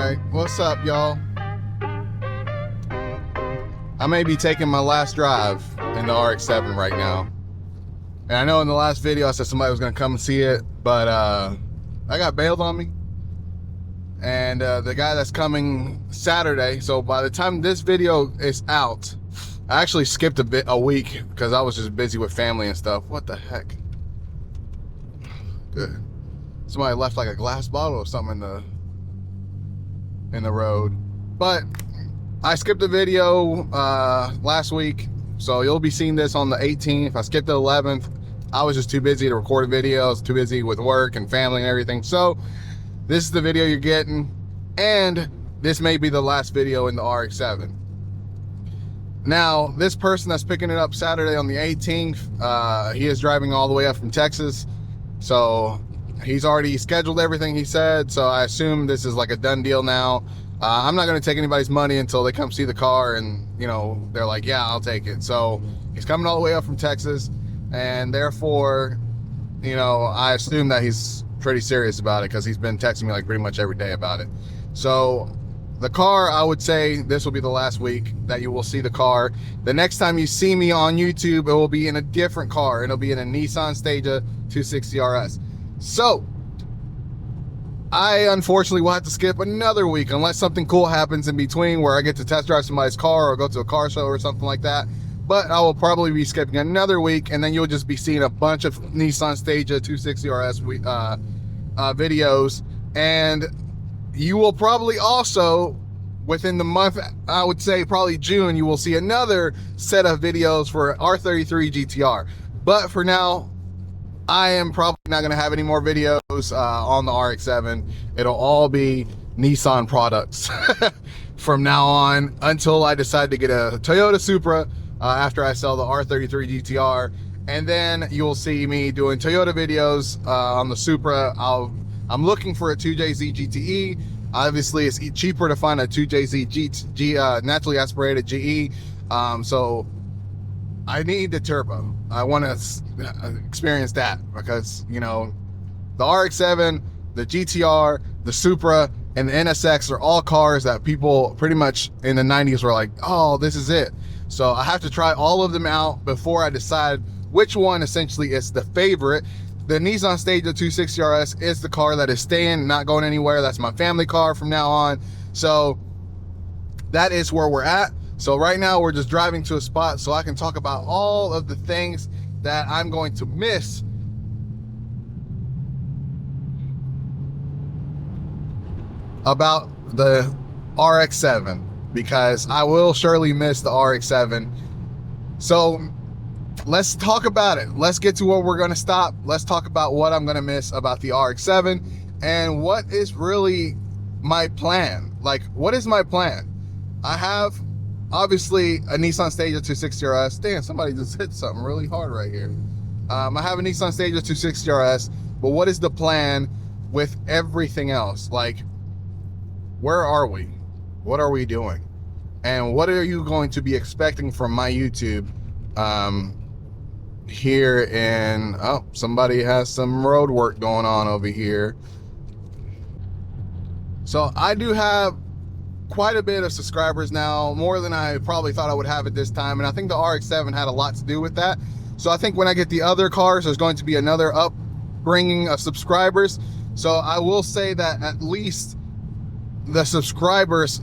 Alright, what's up, y'all? I may be taking my last drive in the RX7 right now. And I know in the last video I said somebody was going to come and see it, but I got bailed on me. And the guy that's coming Saturday, so by the time this video is out, I actually skipped a week because I was just busy with family and stuff. What the heck? Good. Somebody left like a glass bottle or something in the road. But I skipped a video last week, so you'll be seeing this on the 18th. I skipped the 11th. I was just too busy to record a video. I was too busy with work and family and everything. So this is the video you're getting, and this may be the last video in the RX7. Now, this person that's picking it up Saturday on the 18th, he is driving all the way up from Texas. So he's already scheduled everything, he said. So I assume this is like a done deal now. I'm not going to take anybody's money until they come see the car and, you know, they're like, yeah, I'll take it. So he's coming all the way up from Texas, and therefore, you know, I assume that he's pretty serious about it because he's been texting me like pretty much every day about it. So the car, I would say this will be the last week that you will see the car. The next time you see me on YouTube, it will be in a different car. It'll be in a Nissan Stagea 260 RS. So I unfortunately will have to skip another week unless something cool happens in between where I get to test drive somebody's car or go to a car show or something like that. But I will probably be skipping another week, and then you'll just be seeing a bunch of Nissan Stagea 260 RS videos. And you will probably also, within the month, I would say probably June, you will see another set of videos for R33 GTR. But for now, I am probably not going to have any more videos on the RX7. It'll all be Nissan products from now on until I decide to get a Toyota Supra after I sell the R33 GTR. And then you'll see me doing Toyota videos on the Supra. I'm looking for a 2JZ GTE. Obviously, it's cheaper to find a 2JZ naturally aspirated GE. So I need the turbo. I want to experience that because, you know, the RX-7, the GTR, the Supra, and the NSX are all cars that people pretty much in the 90s were like, oh, this is it. So I have to try all of them out before I decide which one essentially is the favorite. The Nissan Stagea 260 RS is the car that is staying, not going anywhere. That's my family car from now on. So that is where we're at. So right now we're just driving to a spot so I can talk about all of the things that I'm going to miss about the RX-7, because I will surely miss the RX-7. So let's talk about it. Let's get to where we're going to stop. Let's talk about what I'm going to miss about the RX-7 and what is really my plan. Like, what is my plan? I have obviously a Nissan Stagea 260 RS. Damn, somebody just hit something really hard right here. I have a Nissan Stagea 260 RS, but what is the plan with everything else? Like, where are we? What are we doing? And what are you going to be expecting from my YouTube here in, oh, somebody has some road work going on over here. So I do have quite a bit of subscribers now, more than I probably thought I would have at this time, and I think the RX-7 had a lot to do with that. So I think when I get the other cars, there's going to be another upbringing of subscribers. So I will say that at least the subscribers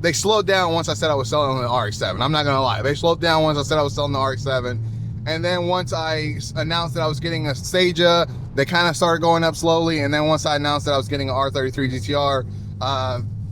they slowed down once I said I was selling the RX-7. I'm not gonna lie, they slowed down once I said I was selling the RX-7, and then once I announced that I was getting a Stagea, they kind of started going up slowly, and then once I announced that I was getting an R33 GTR,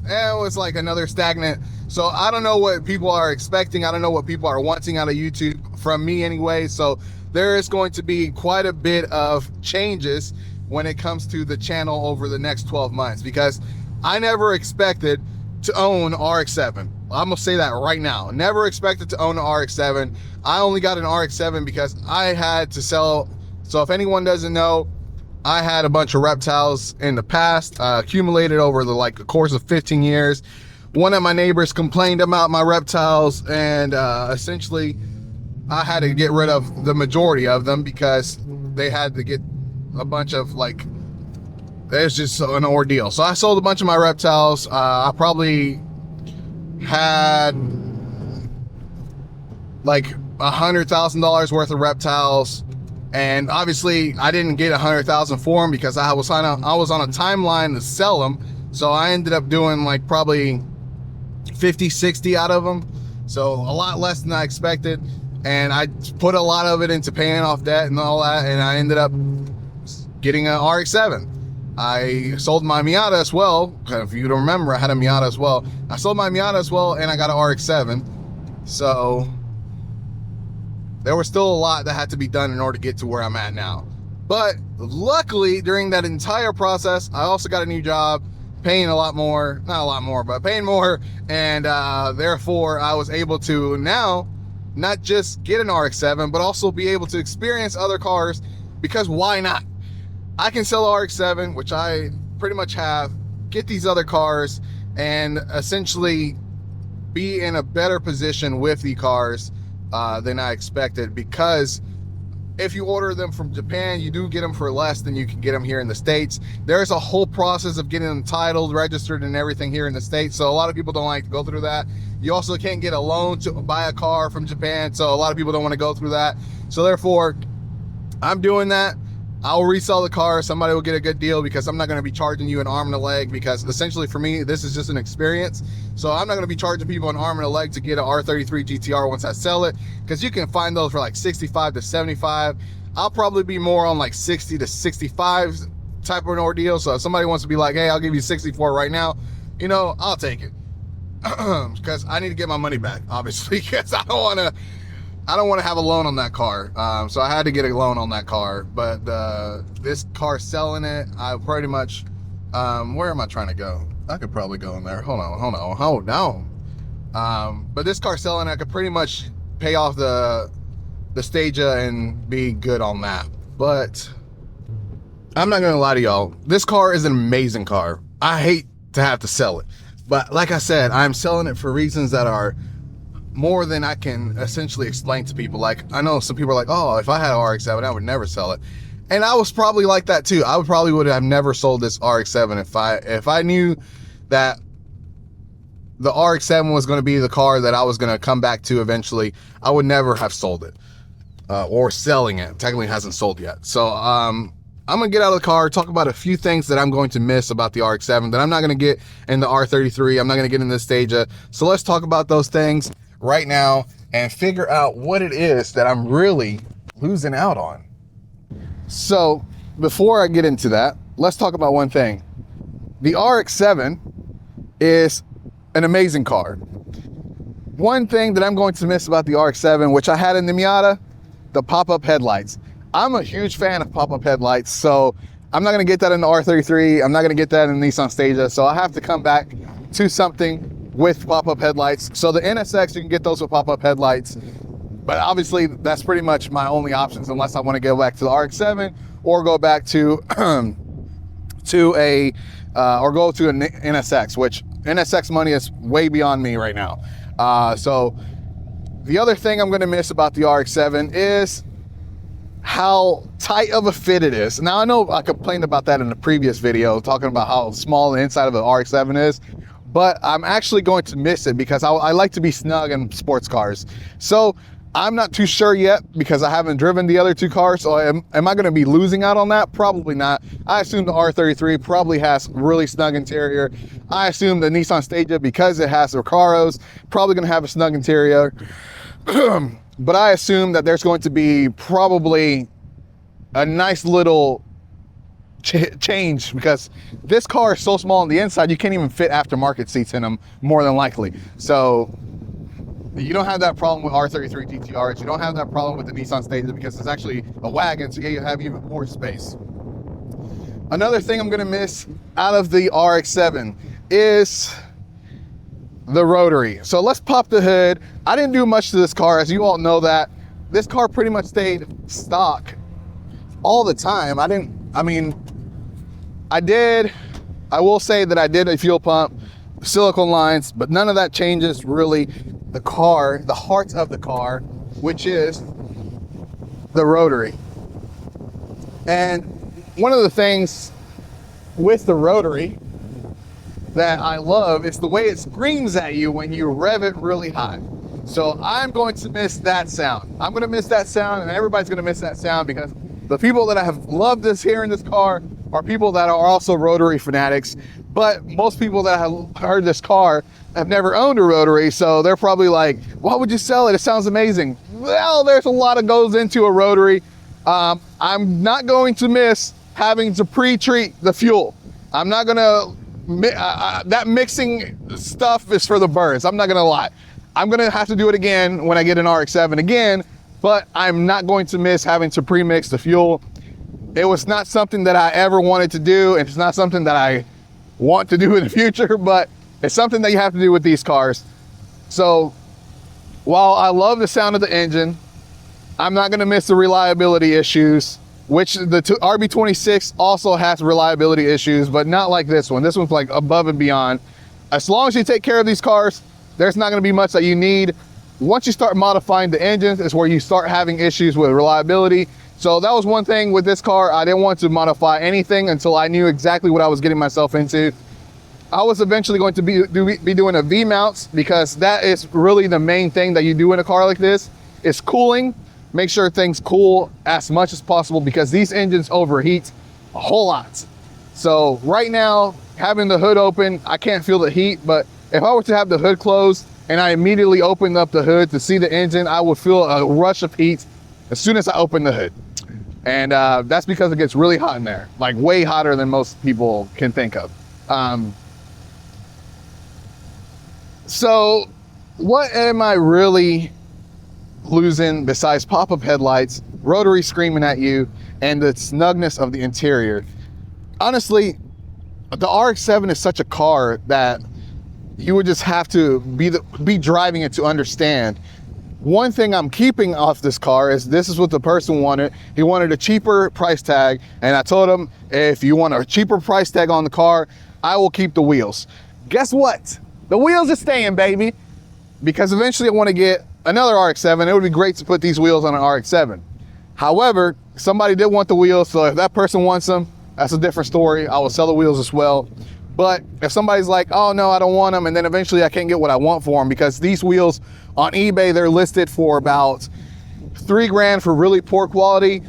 it was like another stagnant. So I don't know what people are expecting. I don't know what people are wanting out of YouTube from me anyway. So there is going to be quite a bit of changes when it comes to the channel over the next 12 months, because I never expected to own RX-7. I'm gonna say that right now. Never expected to own an RX-7. I only got an RX-7 because I had to sell. So if anyone doesn't know, I had a bunch of reptiles in the past, accumulated over the course of 15 years. One of my neighbors complained about my reptiles, and essentially I had to get rid of the majority of them because they had to get a bunch of it's just an ordeal. So I sold a bunch of my reptiles. I probably had like $100,000 worth of reptiles, and obviously I didn't get 100,000 for them because I was on a timeline to sell them. So I ended up doing like probably 50, 60 out of them. So a lot less than I expected. And I put a lot of it into paying off debt and all that. And I ended up getting an RX7. I sold my Miata as well. If you don't remember, I had a Miata as well. I sold my Miata as well, and I got an RX7. So there was still a lot that had to be done in order to get to where I'm at now. But luckily, during that entire process, I also got a new job, paying a lot more, not a lot more, but paying more. And therefore, I was able to now not just get an RX7, but also be able to experience other cars, because why not? I can sell an RX7, which I pretty much have, get these other cars, and essentially be in a better position with the cars than I expected, because if you order them from Japan, you do get them for less than you can get them here in the States. There's a whole process of getting them titled, registered, and everything here in the States, so a lot of people don't like to go through that. You also can't get a loan to buy a car from Japan, so a lot of people don't want to go through that. So therefore, I'm doing that. I'll resell the car. Somebody will get a good deal, because I'm not going to be charging you an arm and a leg, because essentially for me, this is just an experience. So I'm not going to be charging people an arm and a leg to get an R33 GTR once I sell it, because you can find those for like 65 to 75. I'll probably be more on like 60 to 65 type of an ordeal. So if somebody wants to be like, hey, I'll give you 64 right now, you know, I'll take it. Because I need to get my money back, obviously, because I don't want to have a loan on that car. So I had to get a loan on that car. But this car, selling it, I pretty much, where am I trying to go? I could probably go in there. Hold on. But this car selling, I could pretty much pay off the Stagia and be good on that. But I'm not gonna lie to y'all, this car is an amazing car. I hate to have to sell it, but like I said, I'm selling it for reasons that are more than I can essentially explain to people. Like, I know some people are like, oh, if I had an RX-7, I would never sell it. And I was probably like that too. I would have never sold this RX-7 if I knew that the RX-7 was going to be the car that I was going to come back to eventually. I would never have sold it, or selling it. Technically, it hasn't sold yet. So I'm going to get out of the car, talk about a few things that I'm going to miss about the RX-7 that I'm not going to get in the R33. I'm not going to get in the Stagia. So let's talk about those things right now and figure out what it is that I'm really losing out on. So before I get into that, let's talk about one thing. The RX-7 is an amazing car. One thing that I'm going to miss about the RX-7, which I had in the Miata, the pop-up headlights. I'm a huge fan of pop-up headlights, so I'm not going to get that in the R33. I'm not going to get that in the Nissan Stagia, so I have to come back to something with pop-up headlights. So the NSX, you can get those with pop-up headlights, but obviously that's pretty much my only options, unless I want to go back to the RX-7 or go back to an NSX, which NSX money is way beyond me right now. So the other thing I'm going to miss about the RX-7 is how tight of a fit it is. Now, I know I complained about that in the previous video, talking about how small the inside of the RX-7 is, but I'm actually going to miss it because I like to be snug in sports cars. So I'm not too sure yet, because I haven't driven the other two cars. So am I going to be losing out on that? Probably not. I assume the R33 probably has really snug interior. I assume the Nissan Stagia, because it has Recaros, probably going to have a snug interior. But I assume that there's going to be probably a nice little change, because this car is so small on the inside, you can't even fit aftermarket seats in them, more than likely. So you don't have that problem with R33 GTRs. You don't have that problem with the Nissan Stagia, because it's actually a wagon, so yeah, you have even more space. Another thing I'm going to miss out of the RX-7 is the rotary. So let's pop the hood. I didn't do much to this car, as you all know that. This car pretty much stayed stock all the time. I will say that I did a fuel pump, silicone lines, but none of that changes really the car, the heart of the car, which is the rotary. And one of the things with the rotary that I love is the way it screams at you when you rev it really high. So I'm going to miss that sound. I'm going to miss that sound, and everybody's going to miss that sound, because the people that have loved this here in this car are people that are also rotary fanatics. But most people that have heard this car have never owned a rotary, so they're probably like, why would you sell it? It sounds amazing. Well, there's a lot that goes into a rotary. I'm not going to miss having to pre-treat the fuel. I'm not gonna, that mixing stuff is for the birds. I'm not gonna lie. I'm gonna have to do it again when I get an RX-7 again, but I'm not going to miss having to pre-mix the fuel. It was not something that I ever wanted to do, and it's not something that I want to do in the future, but it's something that you have to do with these cars. So while I love the sound of the engine, I'm not gonna miss the reliability issues, which the RB26 also has reliability issues, but not like this one. This one's like above and beyond. As long as you take care of these cars, there's not gonna be much that you need. Once you start modifying the engines is where you start having issues with reliability. So that was one thing with this car. I didn't want to modify anything until I knew exactly what I was getting myself into. I was eventually going to be doing a V-mounts, because that is really the main thing that you do in a car like this, is cooling. Make sure things cool as much as possible, because these engines overheat a whole lot. So right now, having the hood open, I can't feel the heat, but if I were to have the hood closed and I immediately opened up the hood to see the engine, I would feel a rush of heat as soon as I open the hood. And that's because it gets really hot in there, like way hotter than most people can think of. So what am I really losing besides pop-up headlights, rotary screaming at you, and the snugness of the interior? Honestly, the RX-7 is such a car that you would just have to be driving it to understand. One thing I'm keeping off this car is, this is what the person wanted. He wanted a cheaper price tag, and I told him, if you want a cheaper price tag on the car, I will keep the wheels. Guess what? The wheels are staying, baby, because eventually I want to get another RX-7. It would be great to put these wheels on an RX-7. However, somebody did want the wheels, so if that person wants them, that's a different story. I will sell the wheels as well. But if somebody's like, oh no, I don't want them, and then eventually I can't get what I want for them, because these wheels on eBay, they're listed for about $3 grand for really poor quality.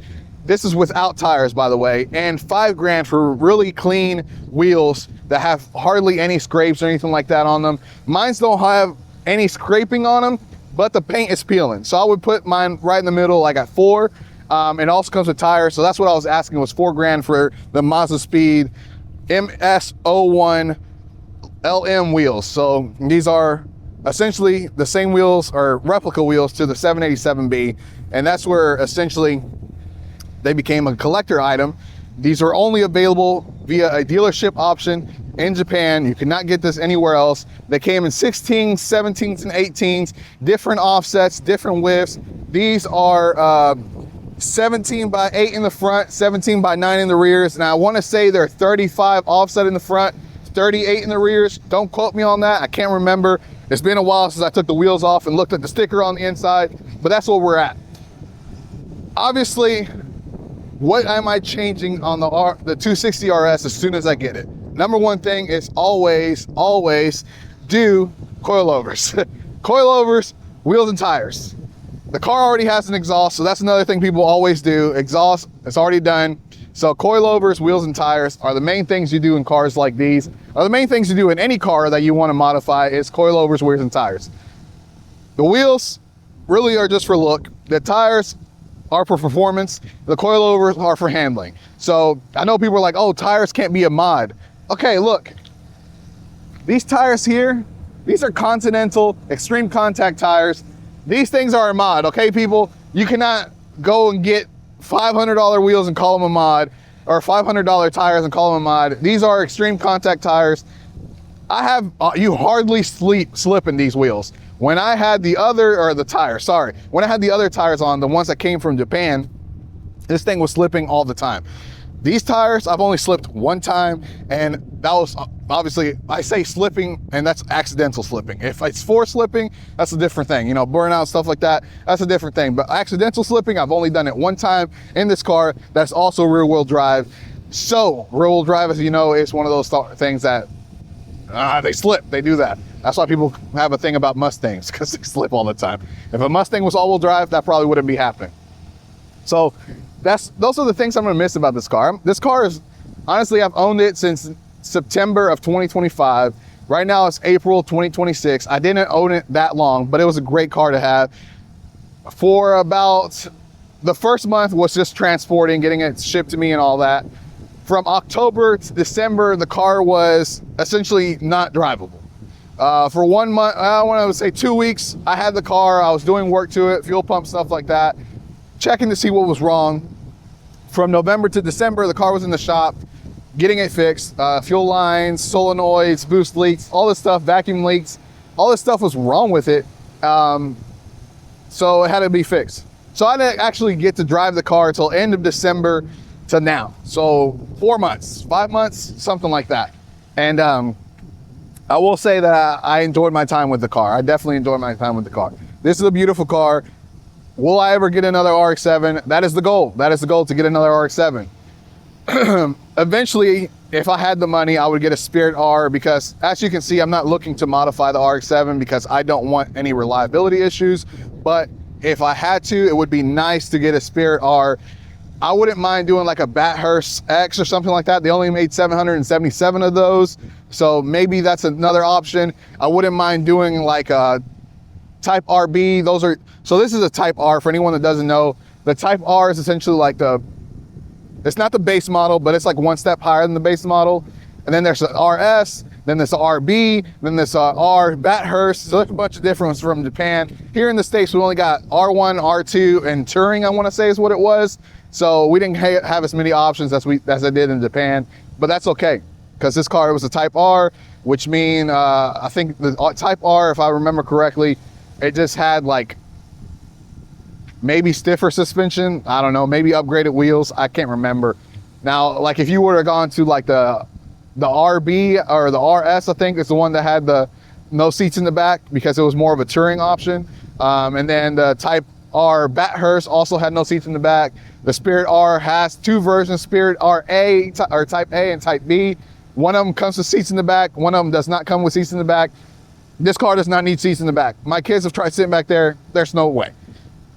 This is without tires, by the way, and $5 grand for really clean wheels that have hardly any scrapes or anything like that on them. Mines don't have any scraping on them, but the paint is peeling. So I would put mine right in the middle, like at 4. It also comes with tires. So that's what I was asking, was $4 grand for the Mazda Speed MS01 LM wheels. So these are essentially the same wheels, or replica wheels, to the 787B. And that's where essentially they became a collector item. These are only available via a dealership option in Japan. You cannot get this anywhere else. They came in 16s, 17s, and 18s, different offsets, different widths. These are 17 by 8 in the front, 17 by 9 in the rears. Now I want to say they're 35 offset in the front, 38 in the rears. Don't quote me on that. I can't remember. It's been a while since I took the wheels off and looked at the sticker on the inside, but that's where we're at. Obviously, what am I changing on the 260 RS as soon as I get it? Number one thing is always do coilovers. Coilovers, wheels and tires. The car already has an exhaust, so that's another thing people always do. Exhaust, it's already done. So coilovers, wheels and tires are the main things you do in cars like these. Are the main things you do in any car that you want to modify is coilovers, wheels and tires. The wheels really are just for look. The tires are for performance. The coilovers are for handling. So I know people are like, oh, tires can't be a mod. Okay, look, these tires here, these are Continental Extreme Contact tires. These things are a mod, okay, people? You cannot go and get $500 wheels and call them a mod, or $500 tires and call them a mod. These are Extreme Contact tires. I have, you hardly slip in these wheels. When I had the other, or the tires, sorry. When I had the other tires on, the ones that came from Japan, this thing was slipping all the time. These tires, I've only slipped one time, and that was obviously, I say slipping, and that's accidental slipping. If it's for slipping, that's a different thing. You know, burnout, stuff like that, that's a different thing. But accidental slipping, I've only done it one time in this car. That's also rear wheel drive. So rear-wheel drive, as you know, is one of those things that they slip. They do that. That's why people have a thing about Mustangs, because they slip all the time. If a Mustang was all-wheel drive, that probably wouldn't be happening. So those are the things I'm gonna miss about this car. This car is, honestly, I've owned it since September of 2025. Right now it's April 2026. I didn't own it that long, but it was a great car to have. For about the first month was just transporting, getting it shipped to me and all that. From October to December, the car was essentially not drivable. For 1 month, I want to say 2 weeks, I had the car, I was doing work to it, fuel pump, stuff like that, checking to see what was wrong. From November to December, the car was in the shop, getting it fixed. Fuel lines, solenoids, boost leaks, all this stuff, vacuum leaks, all this stuff was wrong with it. So it had to be fixed. So I didn't actually get to drive the car until end of December to now. So 4 months, 5 months, something like that. And I will say that I enjoyed my time with the car. I definitely enjoyed my time with the car. This is a beautiful car. Will I ever get another RX-7? That is the goal. That is the goal, to get another RX-7. Eventually, if I had the money, I would get a Spirit R, because as you can see, I'm not looking to modify the RX-7 because I don't want any reliability issues. But if I had to, it would be nice to get a Spirit R. I wouldn't mind doing like a Bathurst X or something like that. They only made 777 of those, so maybe that's another option. I wouldn't mind doing like a Type RB. So this is a Type R, for anyone that doesn't know. The Type R is essentially like it's not the base model, but it's like one step higher than the base model. And then there's the RS, then there's the RB, then there's R Bathurst. So there's a bunch of different ones from Japan. Here in the States, we only got R1, R2, and Touring, I want to say is what it was. So we didn't have as many options as I did in Japan, but that's okay, because this car was a Type R, which mean I think the Type R, if I remember correctly, it just had like maybe stiffer suspension. I don't know, maybe upgraded wheels. I can't remember. Now, like if you would have gone to like the RB or the RS, I think it's the one that had the no seats in the back, because it was more of a touring option. And then the Type R Bathurst also had no seats in the back. The Spirit R has two versions, Spirit RA, or Type A and Type B. One of them comes with seats in the back. One of them does not come with seats in the back. This car does not need seats in the back. My kids have tried sitting back there. There's no way.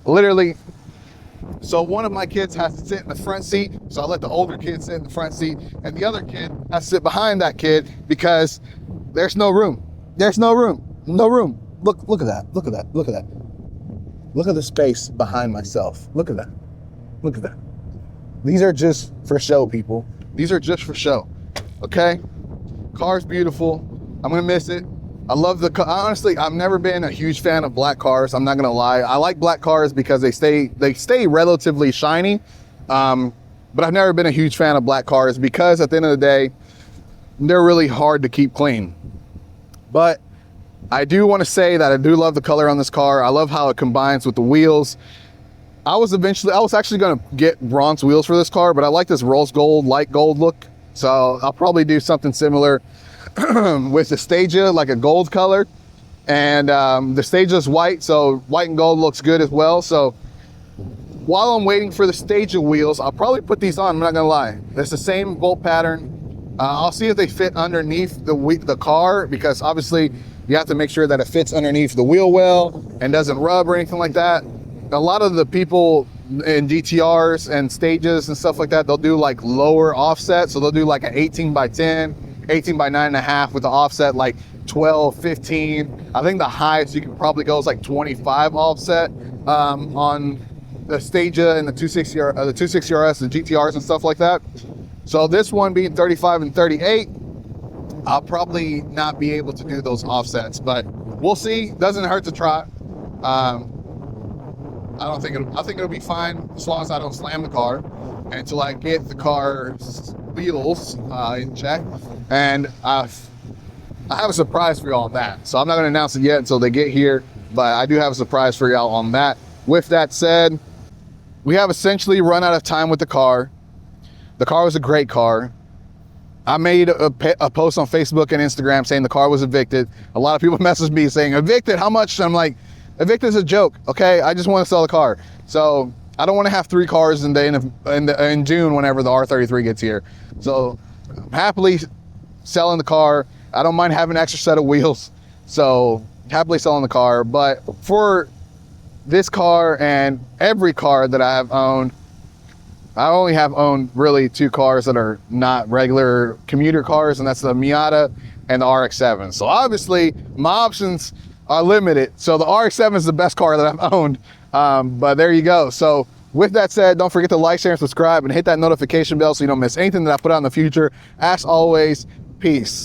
Literally. So one of my kids has to sit in the front seat. So I let the older kid sit in the front seat, and the other kid has to sit behind that kid because there's no room. There's no room. No room. Look at that. Look at that. Look at that. Look at the space behind myself. Look at that. Look at that. These are just for show, people. These are just for show. Okay? Car's beautiful. I'm gonna miss it. I love the car. Honestly, I've never been a huge fan of black cars. I'm not gonna lie. I like black cars because they stay relatively shiny. But I've never been a huge fan of black cars because at the end of the day, they're really hard to keep clean. But I do want to say that I do love the color on this car. I love how it combines with the wheels. I was actually going to get bronze wheels for this car, but I like this rose gold, light gold look. So I'll probably do something similar with the Stagia, like a gold color. And the Stagia is white, so white and gold looks good as well. So while I'm waiting for the Stagia wheels, I'll probably put these on, I'm not gonna lie. It's the same bolt pattern. I'll see if they fit underneath the car, because obviously you have to make sure that it fits underneath the wheel well and doesn't rub or anything like that. A lot of the people in GTRs and Stages and stuff like that, they'll do like lower offset. So they'll do like an 18 by 10, 18 by 9.5 with the offset like 12, 15. I think the highest you can probably go is like 25 offset on the Stagia and the 260 RS and GTRs and stuff like that. So this one being 35 and 38, I'll probably not be able to do those offsets, but we'll see. Doesn't hurt to try. I think it'll be fine as long as I don't slam the car until I get the car's wheels in check. And I have a surprise for y'all on that. So I'm not going to announce it yet until they get here, but I do have a surprise for y'all on that. With that said, we have essentially run out of time with the car. The car was a great car. I made a post on Facebook and Instagram saying the car was evicted. A lot of people messaged me saying, evicted, how much? I'm like, evicted is a joke, okay? I just want to sell the car. So I don't want to have 3 cars in June whenever the R33 gets here. So I'm happily selling the car. I don't mind having an extra set of wheels. So happily selling the car. But for this car and every car that I have owned, I only have owned really 2 cars that are not regular commuter cars, and that's the Miata and the RX7. So obviously my options are limited. So the RX7 is the best car that I've owned. But there you go. So with that said, don't forget to like, share, and subscribe, and hit that notification bell so you don't miss anything that I put out in the future. As always, peace.